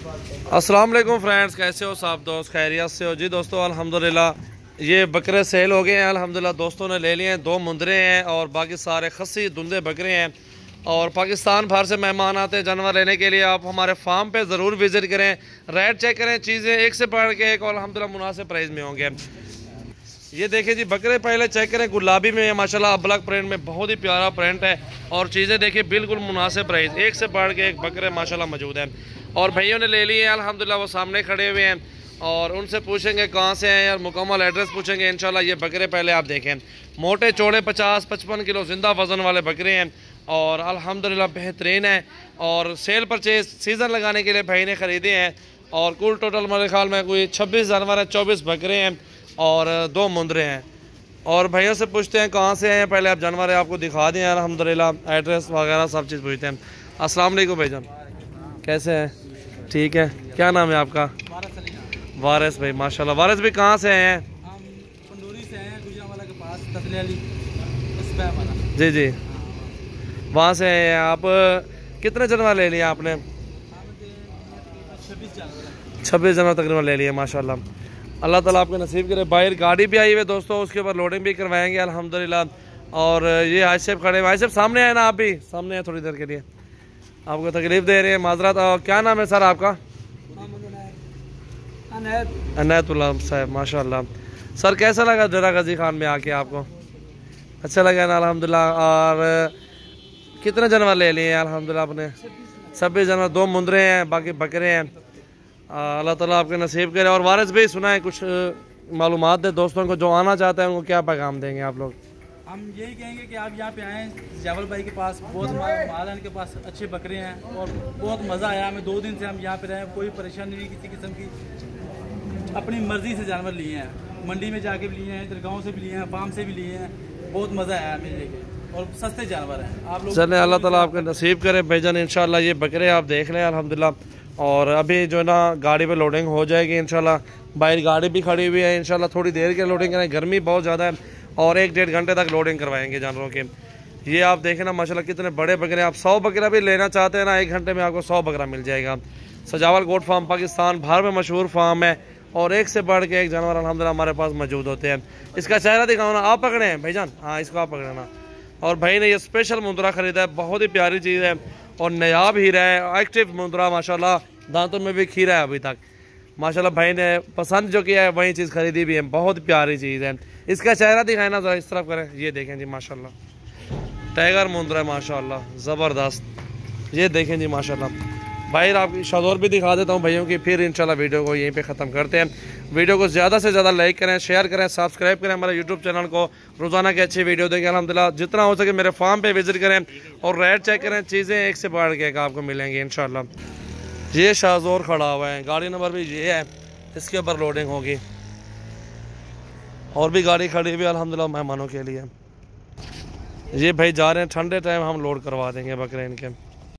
अस्सलाम वालेकुम फ्रेंड्स, कैसे हो सब दोस्त? खैरियत से हो जी दोस्तों? अल्हम्दुलिल्लाह ये बकरे सेल हो गए हैं। अल्हम्दुलिल्लाह दोस्तों ने ले लिए हैं। 2 मुंदरे हैं और बाकी सारे खस्सी धुंधे बकरे हैं। और पाकिस्तान भर से मेहमान आते हैं जानवर लेने के लिए। आप हमारे फार्म पे ज़रूर विज़िट करें, रेट चेक करें, चीज़ें एक से बढ़ के एक और अल्हम्दुलिल्लाह मुनासिब प्राइस में होंगे। ये देखें जी बकरे पहले चेक करें, गुलाबी में माशाल्लाह अबलग प्रिंट में बहुत ही प्यारा प्रिंट है। और चीज़ें देखिए बिल्कुल मुनासिब प्राइस, एक से बढ़ के एक बकरे माशाल्लाह मौजूद हैं। और भैयों ने ले लिए हैं अल्हम्दुलिल्लाह, वो सामने खड़े हुए हैं और उनसे पूछेंगे कहाँ से हैं यार, मुकम्मल एड्रेस पूछेंगे इंशाल्लाह। ये बकरे पहले आप देखें, मोटे चौड़े 50-55 किलो जिंदा वज़न वाले बकरे हैं और अल्हम्दुलिल्लाह बेहतरीन है। और सेल परचेज सीज़न लगाने के लिए भाई ने ख़रीदे हैं। और कुल टोटल मेरे ख्याल में कोई 26 जानवर हैं, 24 बकरे हैं और 2 मुंदरे हैं। और भैया से पूछते हैं कहाँ से हैं, पहले आप जानवर है आपको दिखा दें अल्हम्दुलिल्लाह, एड्रेस वगैरह सब चीज़ पूछते हैं। अस्सलाम वालेकुम भाईजान, कैसे हैं? ठीक है, क्या नाम है आपका? वारिस भाई, माशाल्लाह। वारिस भाई कहाँ से हैं? हम पंडोरी से हैं, गुजरांवाला के पास तसली वाला। जी जी, वहाँ से हैं आप। कितने जानवर ले लिए आपने? 26 जानवर तकरीबन ले लिए माशाल्लाह। अल्लाह ताला आपको नसीब करे। बाहर गाड़ी भी आई हुई है दोस्तों, उसके ऊपर लोडिंग भी करवाएंगे अल्हम्दुलिल्लाह। और ये आसिफ खड़े हुए, आसिफ सामने है ना, आप भी सामने हैं, थोड़ी देर के लिए आपको तकलीफ दे रहे हैं, माजरत। क्या नाम है सर आपका? अनैतुल्लाह साहब, माशाल्लाह। सर कैसा लगा डेरा गाजी खान में आके आपको? अच्छा लगा ना? अल्हम्दुलिल्लाह। और कितने जानवर ले लिए हैं अल्हम्दुलिल्लाह आपने? 26 जानवर, 2 मुंदरे हैं, बाकी बकरे हैं। अल्लाह ताला आपके नसीब करे। और वारिस भाई सुना है कुछ मालूमात दे दोस्तों को, जो आना चाहते हैं उनको क्या पैगाम देंगे आप लोग? हम यही कहेंगे कि आप यहाँ पे आएँ, जावल भाई के पास बहुत माल है, इनके पास अच्छे बकरे हैं और बहुत मज़ा आया हमें। 2 दिन से हम यहाँ पे रहे, कोई परेशानी नहीं किसी किस्म की। अपनी मर्ज़ी से जानवर लिए हैं, मंडी में जाके भी लिए हैं, इधर गाँव से भी लिए हैं, फार्म से भी लिए हैं। बहुत मज़ा आया हमें लेके और सस्ते जानवर हैं। आप लोग चले, अल्लाह ताला आपके नसीब करे भाईजान इंशाल्लाह। ये बकरे आप देख लें अल्हम्दुलिल्लाह। और अभी जो है ना गाड़ी पे लोडिंग हो जाएगी इंशाल्लाह। बाहर गाड़ी भी खड़ी हुई है इंशाल्लाह, थोड़ी देर के लोडिंग करें, गर्मी बहुत ज़्यादा है और 1-1.5 घंटे तक लोडिंग करवाएंगे जानवरों के। ये आप देखें ना माशाल्लाह कितने बड़े बकरे। आप 100 बकरा भी लेना चाहते हैं ना, 1 घंटे में आपको 100 बकरा मिल जाएगा। सजावल गोट फार्म पाकिस्तान भर में मशहूर फार्म है और एक से बढ़ के एक जानवर अल्हम्दुलिल्लाह हमारे पास मौजूद होते हैं। इसका चेहरा दिखाओ ना, आप पकड़े हैं भाईजान? हाँ, इसको आप पकड़े ना। और भाई ने ये स्पेशल मुंदरा ख़रीदा है, बहुत ही प्यारी चीज़ है और नायाब हीरा है, एक्टिव मुंदरा माशाल्लाह। दांतों में भी खीरा है अभी तक माशाल्लाह। भाई ने पसंद जो किया है वही चीज़ खरीदी भी है, बहुत प्यारी चीज़ है। इसका चेहरा दिखाए ना जरा, इस तरफ करें, ये देखें जी माशाल्लाह टाइगर मुंदरा है माशाल्लाह, ज़बरदस्त। ये देखें जी माशाल्लाह। भाई आपकी शदौर भी दिखा देता हूँ भैयों की, फिर इंशाल्लाह वीडियो को यहीं पे ख़त्म करते हैं। वीडियो को ज़्यादा से ज़्यादा लाइक करें, शेयर करें, सब्सक्राइब करें हमारे यूट्यूब चैनल को। रोज़ाना की अच्छी वीडियो देखें अल्हम्दुलिल्लाह। जितना हो सके मेरे फार्म पे विज़िट करें और रेट चेक करें, चीज़ें एक से बढ़ के आपको मिलेंगी इंशाल्लाह। ये शाहजोर खड़ा हुआ है, गाड़ी नंबर भी ये है, इसके ऊपर लोडिंग होगी। और भी गाड़ी खड़ी हुई अल्हम्दुलिल्लाह मेहमानों के लिए। ये भाई जा रहे हैं, ठंडे टाइम हम लोड करवा देंगे बकरे इनके।